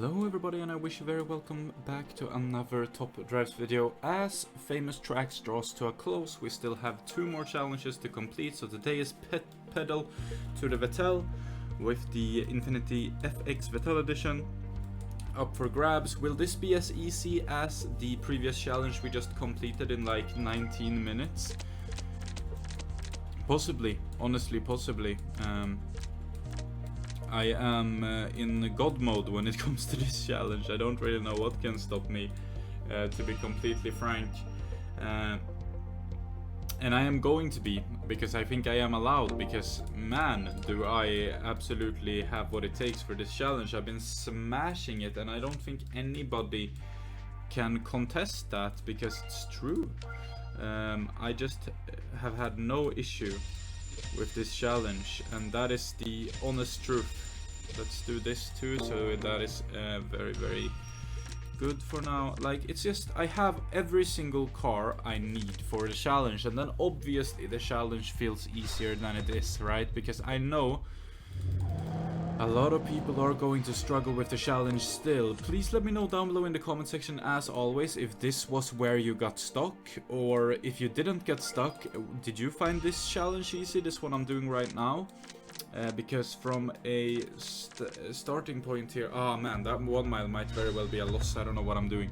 Hello everybody, and I wish you very welcome back to another Top Drives video. As Famous Tracks draws to a close, we still have 2 more challenges to complete. So today is pedal to the VETTEL with the Infinity FX VETTEL edition up for grabs. Will this be as easy as the previous challenge we just completed in like 19 minutes? Possibly, honestly, possibly. I am in God mode when it comes to this challenge. I don't really know what can stop me, to be completely frank. And I am going to be, because I think I am allowed, because man, do I absolutely have what it takes for this challenge. I've been smashing it, and I don't think anybody can contest that, because it's true. I just have had no issue with this challenge, and that is the honest truth. Let's do this too, so that is very good for now. Like, it's just, I have every single car I need for the challenge, and then obviously the challenge feels easier than it is, right? Because I know a lot of people are going to struggle with the challenge still. Please let me know down below in the comment section, as always, if this was where you got stuck, or if you didn't get stuck, did you find this challenge easy, this one I'm doing right now? Because from a starting point here, oh man, that 1 mile might very well be a loss, I don't know what I'm doing.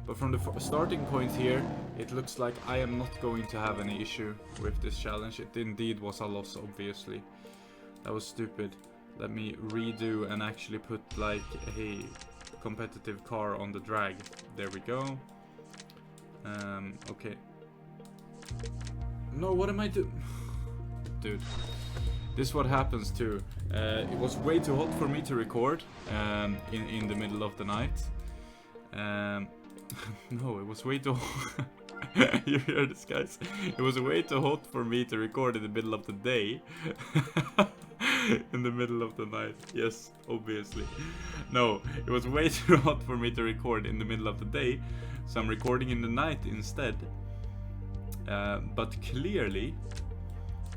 But from the starting point here, it looks like I am not going to have any issue with this challenge. It indeed was a loss, obviously. That was stupid. Let me redo and actually put like a competitive car on the drag. There we go. Okay. No, what am I doing? Dude. This is what happens too. It was way too hot for me to record in the middle of the night. No, it was way too hot. You hear this, guys? It was way too hot for me to record in the middle of the day. In the middle of the night, yes, obviously. No, it was way too hot for me to record in the middle of the day, so I'm recording in the night instead. But clearly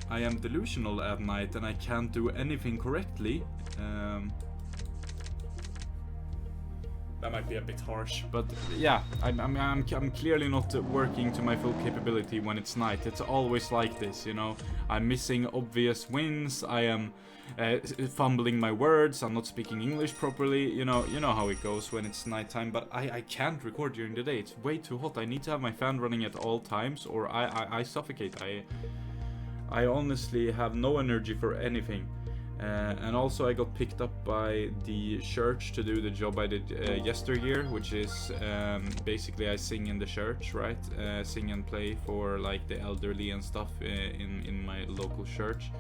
I am delusional at night and I can't do anything correctly. That might be a bit harsh, but yeah, I'm clearly not working to my full capability when it's night. It's always like this, you know. I'm missing obvious wins. I am fumbling my words. I'm not speaking English properly. You know how it goes when it's nighttime. But I can't record during the day. It's way too hot. I need to have my fan running at all times, or I suffocate. I honestly have no energy for anything. And also I got picked up by the church to do the job I did yesteryear, which is basically I sing in the church, right? Sing and play for like the elderly and stuff in my local church.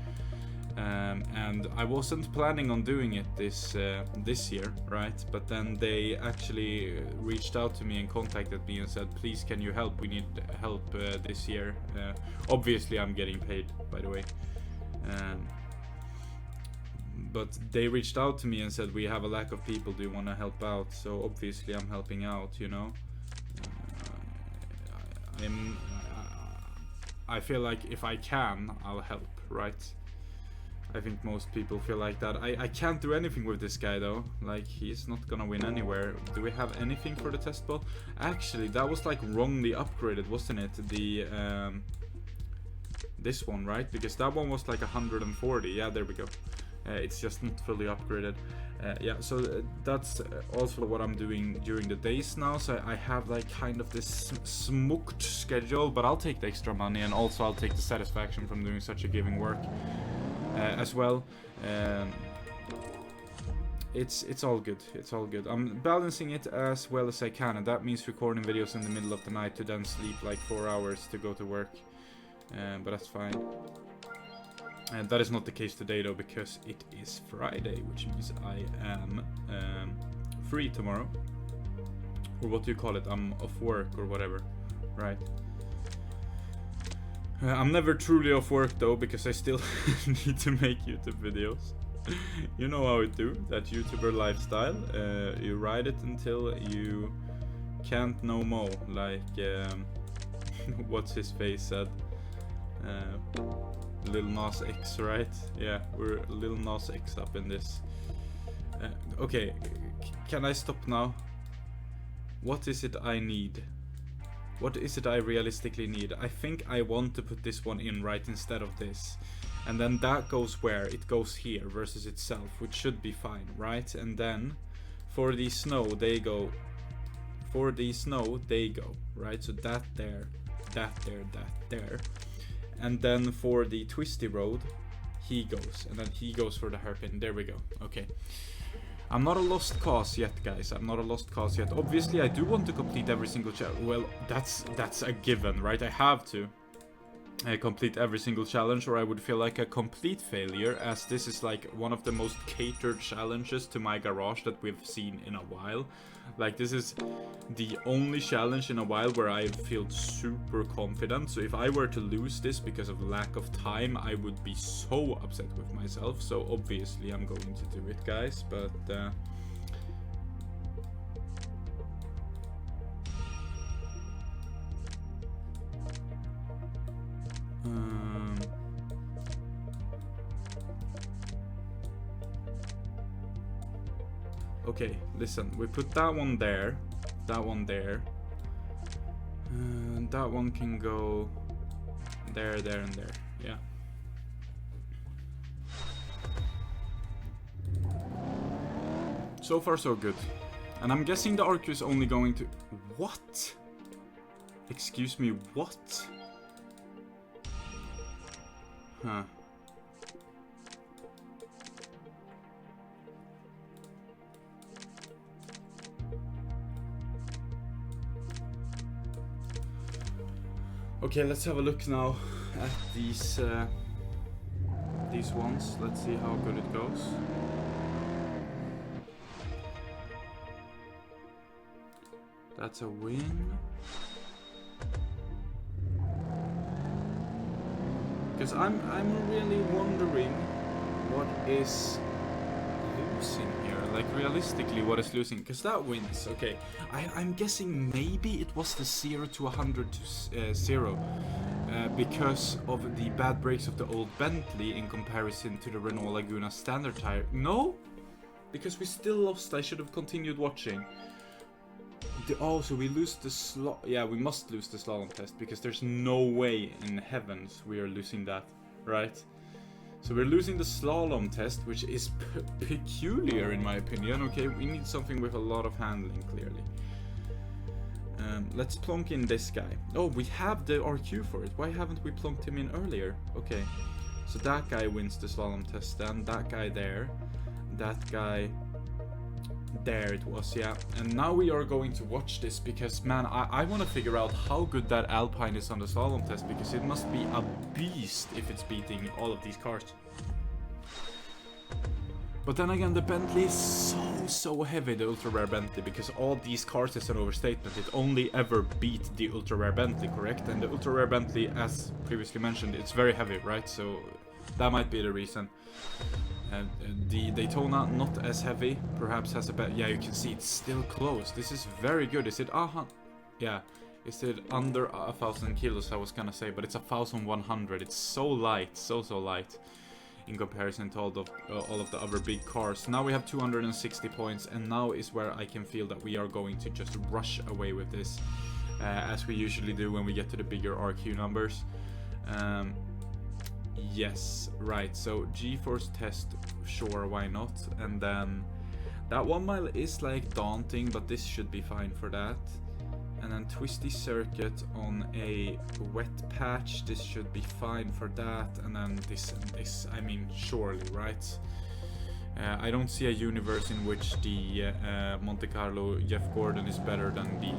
And I wasn't planning on doing it this year, right? But then they actually reached out to me and contacted me and said, please, can you help? We need help this year. Obviously I'm getting paid, by the way. But they reached out to me and said, we have a lack of people, do you want to help out? So obviously I'm helping out, you know. I feel like if I can, I'll help, right? I think most people feel like that. I can't do anything with this guy though. Like, he's not gonna win anywhere. Do we have anything for the test ball? Actually, that was like wrongly upgraded, wasn't it? The this one, right? Because that one was like 140. Yeah, there we go. It's just not fully upgraded. Yeah, so that's also what I'm doing during the days now. So I have like kind of this smoked schedule, but I'll take the extra money, and also I'll take the satisfaction from doing such a giving work as well. It's all good. It's all good. I'm balancing it as well as I can, and that means recording videos in the middle of the night to then sleep like 4 hours to go to work. But that's fine. And that is not the case today though, because it is Friday, which means I am free tomorrow. Or what do you call it? I'm off work or whatever, right? I'm never truly off work though, because I still need to make YouTube videos. You know how I do, that YouTuber lifestyle. You ride it until you can't no more, like what's his face said. Lil Nas X, right? Yeah, we're Lil Nas X up in this. Okay, Can I stop now? What is it I need? What is it I realistically need? I think I want to put this one in right instead of this. And then that goes where? It goes here versus itself, which should be fine, right? And then for the snow, they go. For the snow, they go, right? So that there, that there, that there. And then for the twisty road, he goes. And then he goes for the hairpin. There we go. Okay. I'm not a lost cause yet, guys. I'm not a lost cause yet. Obviously, I do want to complete every single challenge. Well, that's a given, right? I have to complete every single challenge, or I would feel like a complete failure, as this is like one of the most catered challenges to my garage that we've seen in a while. Like, this is the only challenge in a while where I feel super confident. So if I were to lose this because of lack of time, I would be so upset with myself. So obviously I'm going to do it, guys, but okay, listen, we put that one there, that one there, and that one can go there, there, and there, yeah. So far so good. And I'm guessing the RQ is only going to... What? Excuse me, what? Huh. Okay, let's have a look now at these ones. Let's see how good it goes. That's a win. Because I'm really wondering what is losing here. Like, realistically, what is losing? Because that wins. Okay, I'm guessing maybe it was the 0 to 100 to 0 because of the bad brakes of the old Bentley in comparison to the Renault Laguna standard tire. No, because we still lost. I should have continued watching. Oh, so we lose the yeah, we must lose the slalom test, because there's no way in heavens we are losing that, right? So we're losing the slalom test, which is peculiar in my opinion. Okay, we need something with a lot of handling, clearly. Let's plonk in this guy. Oh, we have the RQ for it. Why haven't we plonked him in earlier? Okay, so that guy wins the slalom test then. That guy there. That guy... There it was, yeah. And now we are going to watch this, because, man, I want to figure out how good that Alpine is on the slalom test, because it must be a beast if it's beating all of these cars. But then again, the Bentley is so heavy, the ultra rare Bentley, because all these cars is an overstatement. It only ever beat the ultra rare Bentley, correct? And the ultra rare Bentley, as previously mentioned, it's very heavy, right? So that might be the reason. The Daytona, not as heavy, perhaps has a better... Yeah, you can see it's still close. This is very good. Is it... yeah. Is it under 1,000 kilos, I was gonna say, but it's 1,100. It's so light, so light in comparison to all of the other big cars. Now we have 260 points, and now is where I can feel that we are going to just rush away with this, as we usually do when we get to the bigger RQ numbers. Yes, right, so G-force test, sure, why not? And then that 1 mile is like daunting, but this should be fine for that. And then twisty circuit on a wet patch, this should be fine for that. And then this and this, I mean, surely, right? I don't see a universe in which the Monte Carlo Jeff Gordon is better than the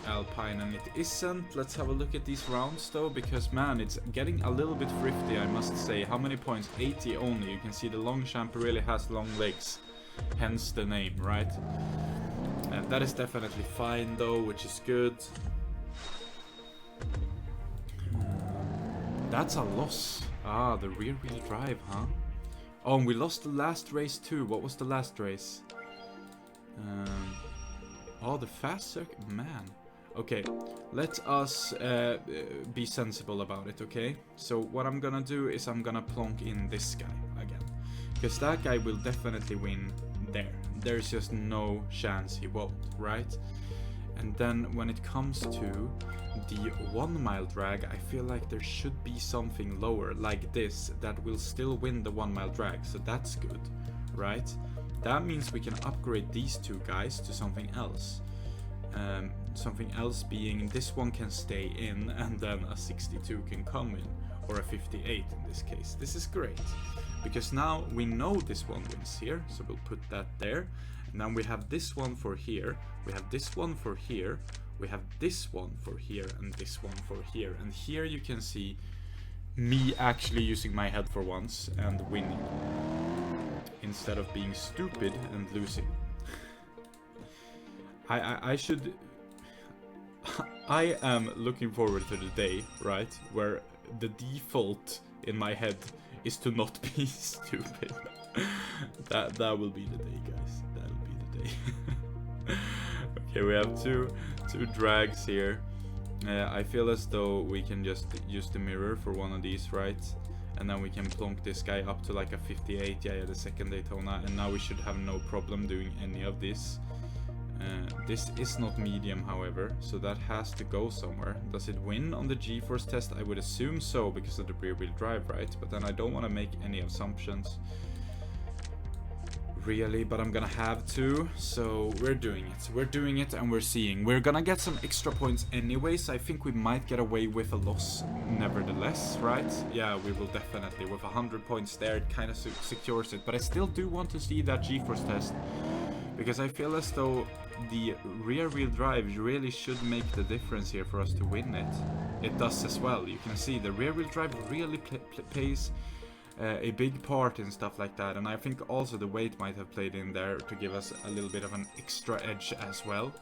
Alpine, and it isn't. Let's have a look at these rounds though, because man, it's getting a little bit thrifty, I must say. How many points? 80 only. You can see the Longchamp really has long legs, hence the name, right? That is definitely fine though, which is good. That's a loss. Ah, the rear wheel drive, huh? Oh, and we lost the last race too. What was the last race? Oh, the fast circuit, man. Okay, let us be sensible about it, okay? So what I'm gonna do is I'm gonna plonk in this guy again, because that guy will definitely win there. there's just no chance he won't, right? And then when it comes to the 1 mile drag, I feel like there should be something lower like this that will still win the 1 mile drag, so that's good, right? That means we can upgrade these two guys to something else. Something else being this one can stay in and then a 62 can come in, or a 58 in this case. This is great because now we know this one wins here, so we'll put that there. And then we have this one for here, we have this one for here, we have this one for here, and this one for here. And here you can see me actually using my head for once and winning instead of being stupid and losing. I should I am looking forward to the day, right, where the default in my head is to not be stupid. That will be the day, guys. That'll be the day. Okay, we have two drags here. I feel as though we can just use the mirror for one of these, right? And then we can plonk this guy up to like a 58, yeah, the second Daytona, and now we should have no problem doing any of this. This is not medium, however, so that has to go somewhere. Does it win on the G-force test? I would assume so, because of the rear-wheel drive, right? But then I don't want to make any assumptions, really, but I'm gonna have to, so we're doing it, and we're seeing. We're gonna get some extra points anyways. I think we might get away with a loss nevertheless, right? Yeah, we will definitely. With 100 points there, it kind of secures it, but I still do want to see that G-force test, because I feel as though the rear-wheel drive really should make the difference here for us to win it. It does as well. You can see the rear-wheel drive really plays a big part in stuff like that, and I think also the weight might have played in there to give us a little bit of an extra edge as well.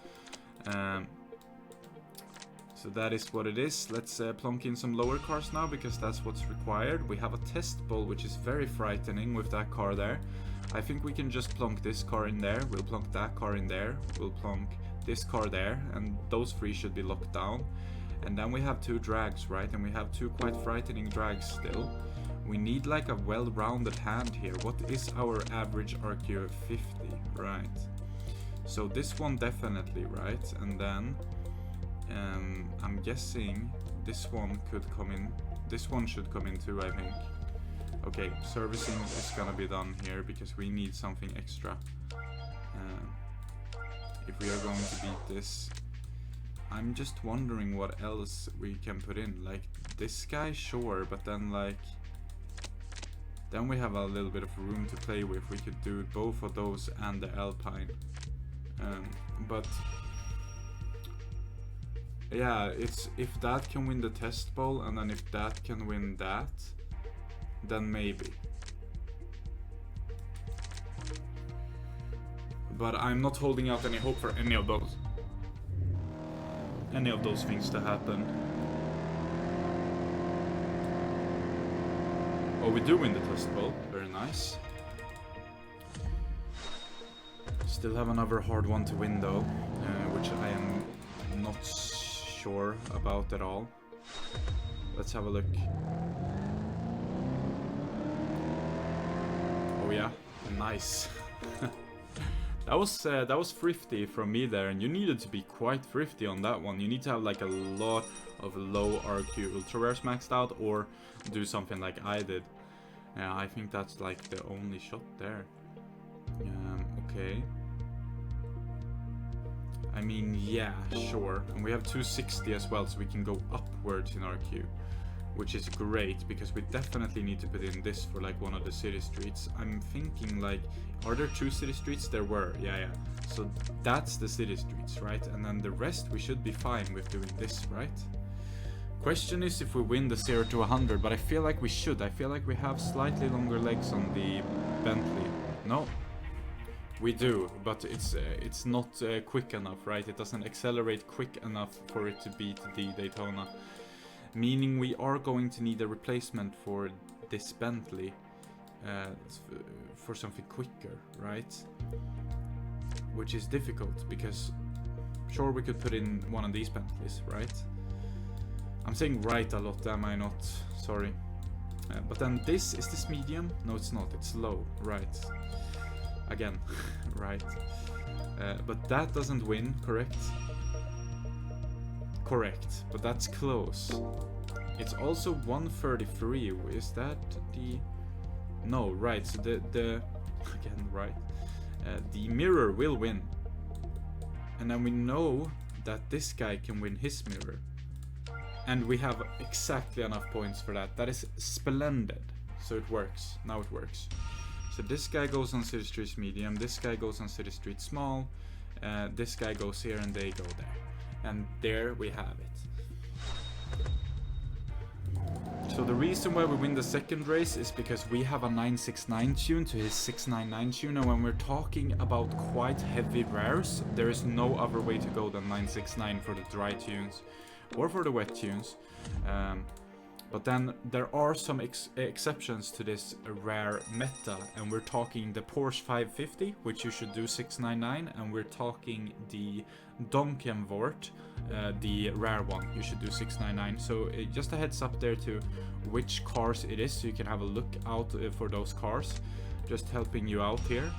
So that is what it is. Let's plonk in some lower cars now, because that's what's required. We have a test ball, which is very frightening with that car there. I think we can just plonk this car in there, we'll plonk that car in there, we'll plonk this car there, and those three should be locked down. And then we have two drags, right? And we have two quite frightening drags still. We need like a well-rounded hand here. What is our average RQ? 50, right? So this one definitely, right? And then I'm guessing this one could come in. This one should come in too, I think. Okay, servicing is gonna be done here because we need something extra. If we are going to beat this. I'm just wondering what else we can put in. Like this guy, sure, but then like then we have a little bit of room to play with. We could do both of those and the Alpine. But yeah, it's if that can win the test bowl, and then if that can win that, then maybe. But I'm not holding out any hope for any of those things to happen. Oh, we do win the test bowl. Very nice. Still have another hard one to win though, which I am not sure about at all. Let's have a look. Oh yeah, nice. That was thrifty from me there, and you needed to be quite thrifty on that one. You need to have like a lot of low RQ ultra rares maxed out, or do something like I did. Yeah, I think that's like the only shot there. Okay. I mean, yeah, sure. And we have 260 as well, so we can go upwards in RQ, which is great, because we definitely need to put in this for like one of the city streets. I'm thinking like, are there 2 city streets? There were, yeah. So that's the city streets, right? And then the rest we should be fine with doing this, right? Question is if we win the 0 to 100, but I feel like we should. I feel like we have slightly longer legs on the Bentley. No, we do, but it's not quick enough, right? It doesn't accelerate quick enough for it to beat the Daytona. Meaning we are going to need a replacement for this Bentley for something quicker, right? Which is difficult, because sure, we could put in one of these Bentleys, right? I'm saying right a lot, am I not? Sorry. But then is this medium? No, it's not, it's low, right? again, right? But that doesn't win, correct? Correct, but that's close. It's also 133. Is that the... No, right, so the again, right. The mirror will win. And then we know that this guy can win his mirror. And we have exactly enough points for that. That is splendid. So it works. Now it works. So this guy goes on City Streets medium. This guy goes on City Street small. This guy goes here and they go there. And there we have it. So the reason why we win the second race is because we have a 969 tune to his 699 tune, and when we're talking about quite heavy rares, there is no other way to go than 969 for the dry tunes or for the wet tunes. But then there are some exceptions to this rare meta, and we're talking the Porsche 550, which you should do 699, and we're talking the Donkenvort, the rare one, you should do 699. So just a heads up there to which cars it is, so you can have a look out for those cars. Just helping you out here,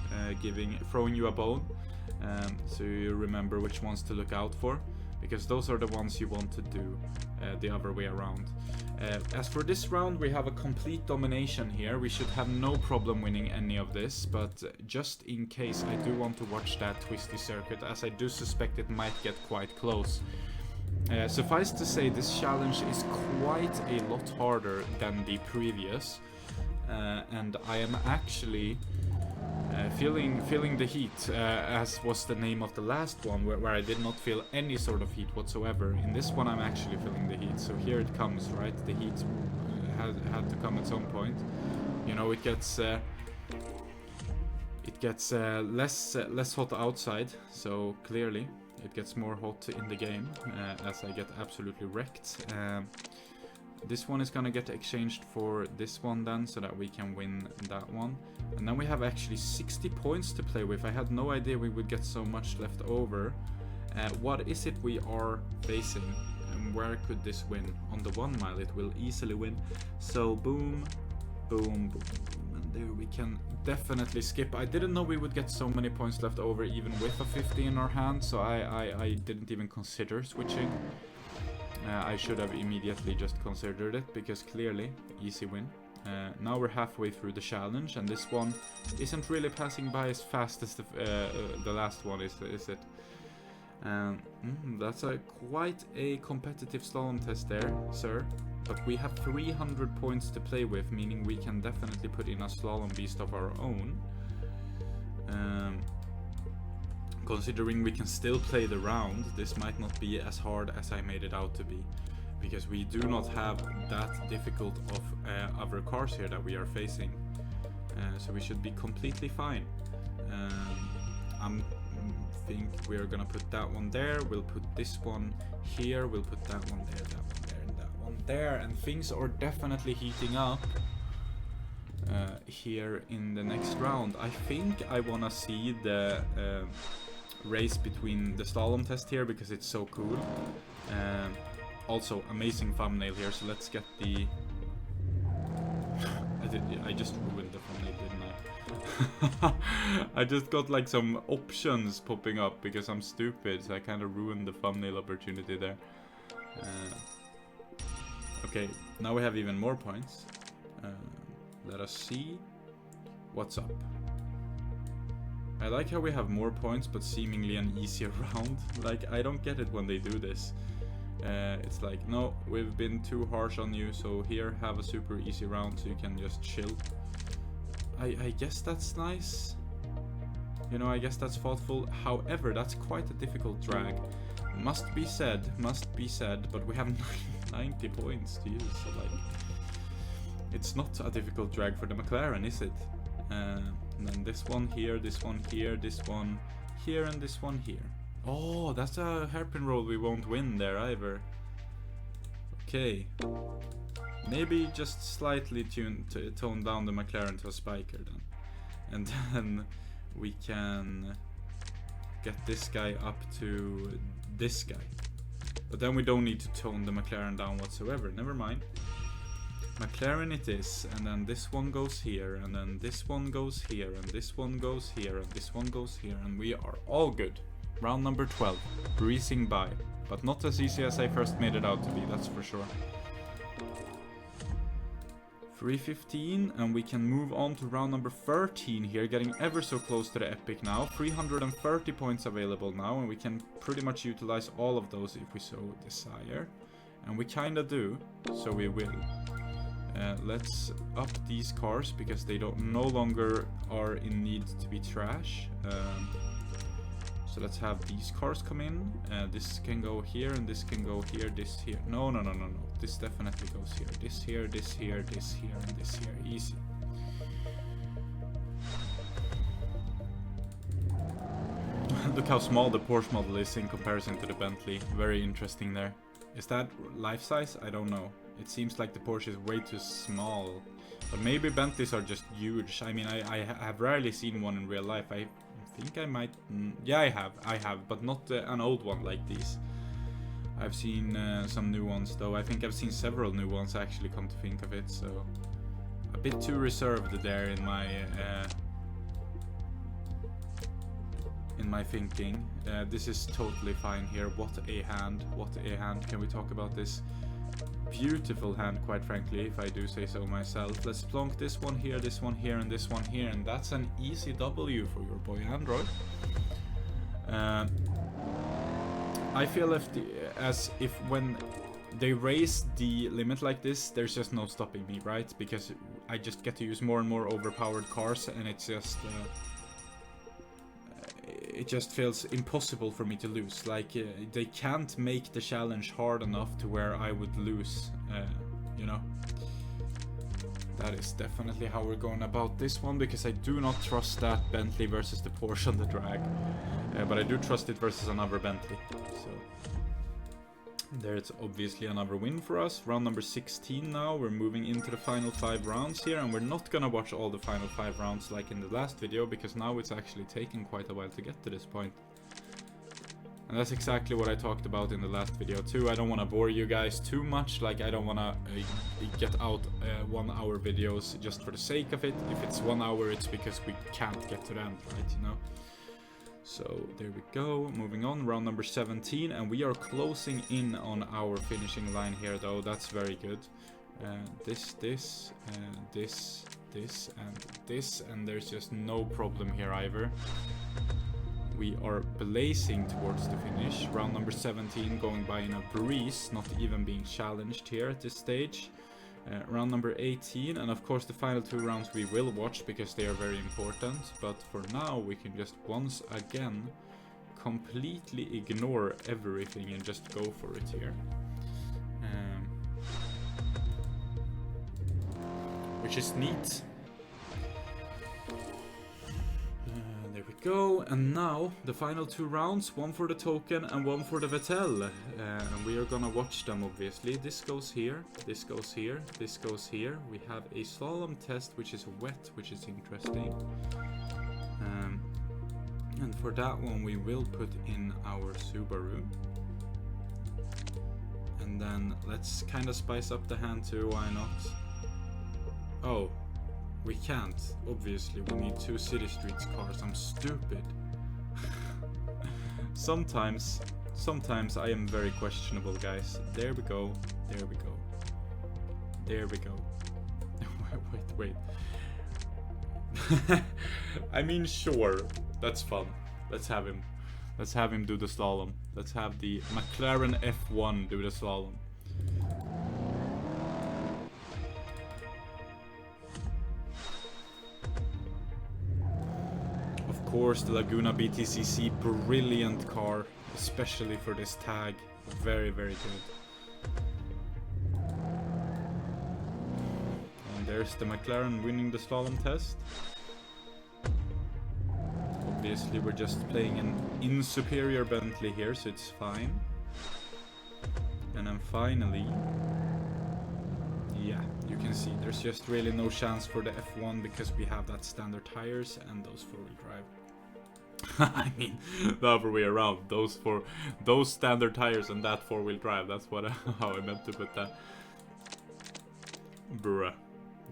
throwing you a bone, so you remember which ones to look out for, because those are the ones you want to do the other way around. As for this round, we have a complete domination here. We should have no problem winning any of this, but just in case, I do want to watch that twisty circuit, as I do suspect it might get quite close. Suffice to say, this challenge is quite a lot harder than the previous, and I am actually feeling the heat, as was the name of the last one, where I did not feel any sort of heat whatsoever. In this one I'm actually feeling the heat, so here it comes, right? The heat had to come at some point. You know, it gets less hot outside, so clearly it gets more hot in the game, as I get absolutely wrecked. This one is gonna get exchanged for this one then, so that we can win that one. And then we have actually 60 points to play with. I had no idea we would get so much left over. What is it we are facing? And where could this win? On the 1 mile it will easily win. So boom, boom, boom, boom. And there we can definitely skip. I didn't know we would get so many points left over even with a 50 in our hand, so I didn't even consider switching. I should have immediately just considered it, because clearly, easy win. Now we're halfway through the challenge, and this one isn't really passing by as fast as the last one, is it? That's quite a competitive slalom test there, sir. But we have 300 points to play with, meaning we can definitely put in a slalom beast of our own. Considering we can still play the round, this might not be as hard as I made it out to be, because we do not have that difficult of other cars here that we are facing, so we should be completely fine. I think we're gonna put that one there, we'll put this one here, we'll put that one there, that one there, and that one there, and things are definitely heating up here in the next round. I think I wanna see the race between the slalom test here, because it's so cool. Also amazing thumbnail here, so let's get the I just ruined the thumbnail, didn't I? I just got like some options popping up because I'm stupid, so I kind of ruined the thumbnail opportunity there. Okay, now we have even more points. Let us see what's up. I like how we have more points, but seemingly an easier round. Like, I don't get it when they do this. It's like, no, we've been too harsh on you, so here, have a super easy round so you can just chill. I guess that's nice. You know, I guess that's thoughtful. However, that's quite a difficult drag. Must be said, but we have 90 points to use, so like, it's not a difficult drag for the McLaren, is it? And then this one here, this one here, this one here, and this one here. Oh, that's a hairpin roll we won't win there either. Okay. Maybe just slightly tone down the McLaren to a spiker then. And then we can get this guy up to this guy. But then we don't need to tone the McLaren down whatsoever. Never mind. McLaren it is, and then this one goes here, and then this one goes here, and this one goes here, and this one goes here, and we are all good. Round number 12, breezing by, but not as easy as I first made it out to be, that's for sure. 315, and we can move on to round number 13 here, getting ever so close to the epic now. 330 points available now, and we can pretty much utilize all of those if we so desire. And we kinda do, so we will. Let's up these cars because they no longer are in need to be trash. So let's have these cars come in. This can go here, and this can go here, this here. No. This definitely goes here. This here, this here, this here, and this here. Easy. Look how small the Porsche model is in comparison to the Bentley. Very interesting there. Is that life size? I don't know. It seems like the Porsche is way too small. But maybe Bentleys are just huge. I mean, I have rarely seen one in real life. I think I might... yeah, I have. But not an old one like these. I've seen some new ones, though. I think I've seen several new ones, actually, come to think of it. So, a bit too reserved there in my thinking. This is totally fine here. What a hand. What a hand. Can we talk about this? Beautiful hand, quite frankly, if I do say so myself. Let's plonk this one here, and this one here, and that's an easy W for your boy Android. I feel as if when they raise the limit like this, there's just no stopping me, right? Because I just get to use more and more overpowered cars, and it's just it just feels impossible for me to lose. Like, they can't make the challenge hard enough to where I would lose, you know. That is definitely how we're going about this one, because I do not trust that Bentley versus the Porsche on the drag. But I do trust it versus another Bentley. So there's obviously another win for us. Round number 16 now. We're moving into the final 5 rounds here, and we're not gonna watch all the final 5 rounds like in the last video, because now it's actually taken quite a while to get to this point. And that's exactly what I talked about in the last video too. I don't want to bore you guys too much. Like, I don't want to get out 1 hour videos just for the sake of it. If it's 1 hour, it's because we can't get to the end, right, you know? So there we go, moving on, round number 17, and we are closing in on our finishing line here, though. That's very good. This, and there's just no problem here either. We are blazing towards the finish. Round number 17 going by in a breeze, not even being challenged here at this stage. Round number 18, and of course the final 2 rounds we will watch because they are very important, but for now we can just once again completely ignore everything and just go for it here. Which is neat. There we go, and now the final 2 rounds, 1 for the token and 1 for the VETTEL, and we are gonna watch them obviously. This goes here, this goes here, this goes here. We have a slalom test which is wet, which is interesting, and for that one we will put in our Subaru, and then let's kind of spice up the hand too, why not? Oh, we can't, obviously. We need 2 City Streets cars. I'm stupid. Sometimes I am very questionable, guys. There we go. There we go. There we go. Wait. I mean, sure. That's fun. Let's have him. Let's have him do the slalom. Let's have the McLaren F1 do the slalom. Of course, the Laguna BTCC, brilliant car, especially for this tag. Very, very good. And there's the McLaren winning the slalom test. Obviously, we're just playing an insuperior Bentley here, so it's fine. And then finally, yeah, you can see there's just really no chance for the F1 because we have that standard tires and those 4-wheel drive. I mean, the other way around. Those standard tires and that 4-wheel drive. That's what how I meant to put that. Bruh.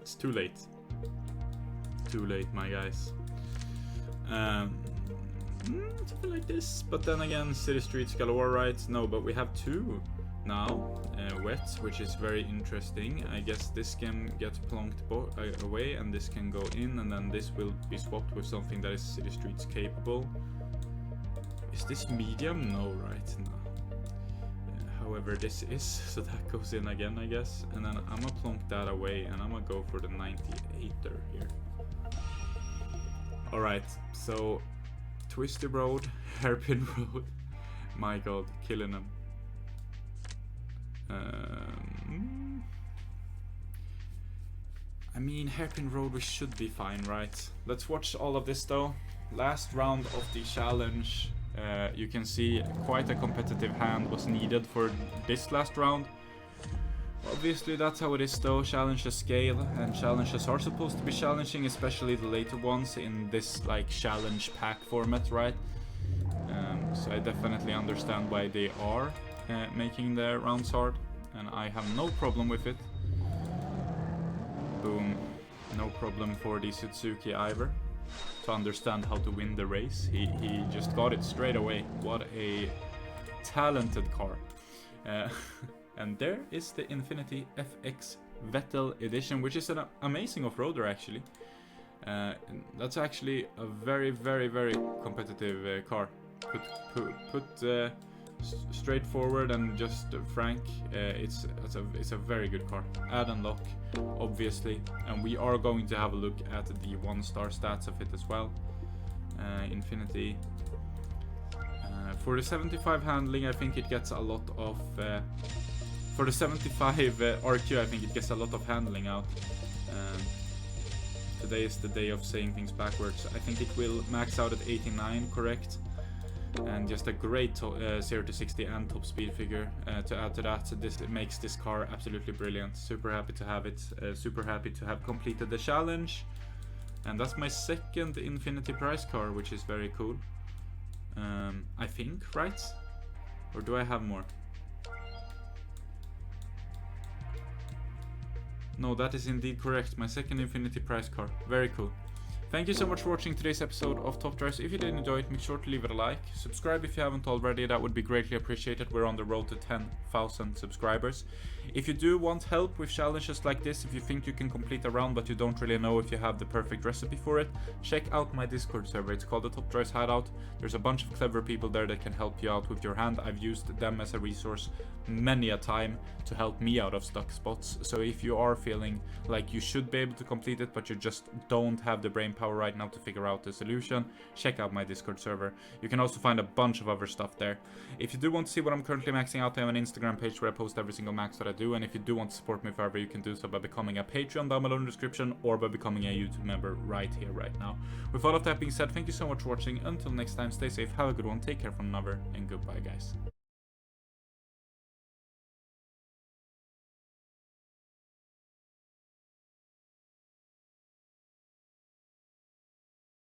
It's too late. Too late, my guys. Something like this. But then again, City Streets galore, right? No, but we have two now. Wet, which is very interesting. I guess this can get plonked away, and this can go in, and then this will be swapped with something that is City Streets capable. Is this medium? No, right? No. However, this is, so that goes in again, I guess. And then I'm gonna plonk that away, and I'm gonna go for the 98er here. Alright, so Twisty Road, Hairpin Road. My god, killing them. I mean, Hairpin Road, we should be fine, right? Let's watch all of this though. Last round of the challenge. You can see quite a competitive hand was needed for this last round. Obviously that's how it is though, challenges scale, and challenges are supposed to be challenging, especially the later ones in this like challenge pack format, right? So I definitely understand why they are making their rounds hard, and I have no problem with it. Boom, no problem for the Suzuki either. To understand how to win the race, he just got it straight away. What a talented car. And there is the Infiniti FX VETTEL edition, which is an amazing off-roader actually. That's actually a very, very, very competitive car. Put straightforward and just frank, it's a very good car. Add and lock, obviously, and we are going to have a look at the 1-star stats of it as well. Infiniti. For the 75 handling, I think it gets a lot of. For the 75 RQ, I think it gets a lot of handling out. Today is the day of saying things backwards. I think it will max out at 89, correct? And just a great 0 to 60 and top speed figure to add to that. This makes this car absolutely brilliant. Super happy to have it. Super happy to have completed the challenge. And that's my second Infiniti prize car, which is very cool. I think, right? Or do I have more? No, that is indeed correct. My second Infiniti prize car. Very cool. Thank you so much for watching today's episode of Top Drives. If you did enjoy it, make sure to leave it a like. Subscribe if you haven't already, that would be greatly appreciated. We're on the road to 10,000 subscribers. If you do want help with challenges like this, if you think you can complete a round but you don't really know if you have the perfect recipe for it, check out my Discord server. It's called the Top Drives Hideout. There's a bunch of clever people there that can help you out with your hand. I've used them as a resource many a time to help me out of stuck spots. So if you are feeling like you should be able to complete it but you just don't have the brain power right now to figure out the solution, check out my Discord server. You can also find a bunch of other stuff there. If you do want to see what I'm currently maxing out, I have an Instagram page where I post every single max that I do, and if you do want to support me further, you can do so by becoming a Patreon down below in the description, or by becoming a YouTube member right here, right now. With all of that being said, thank you so much for watching. Until next time, stay safe, have a good one, take care from another, and goodbye guys.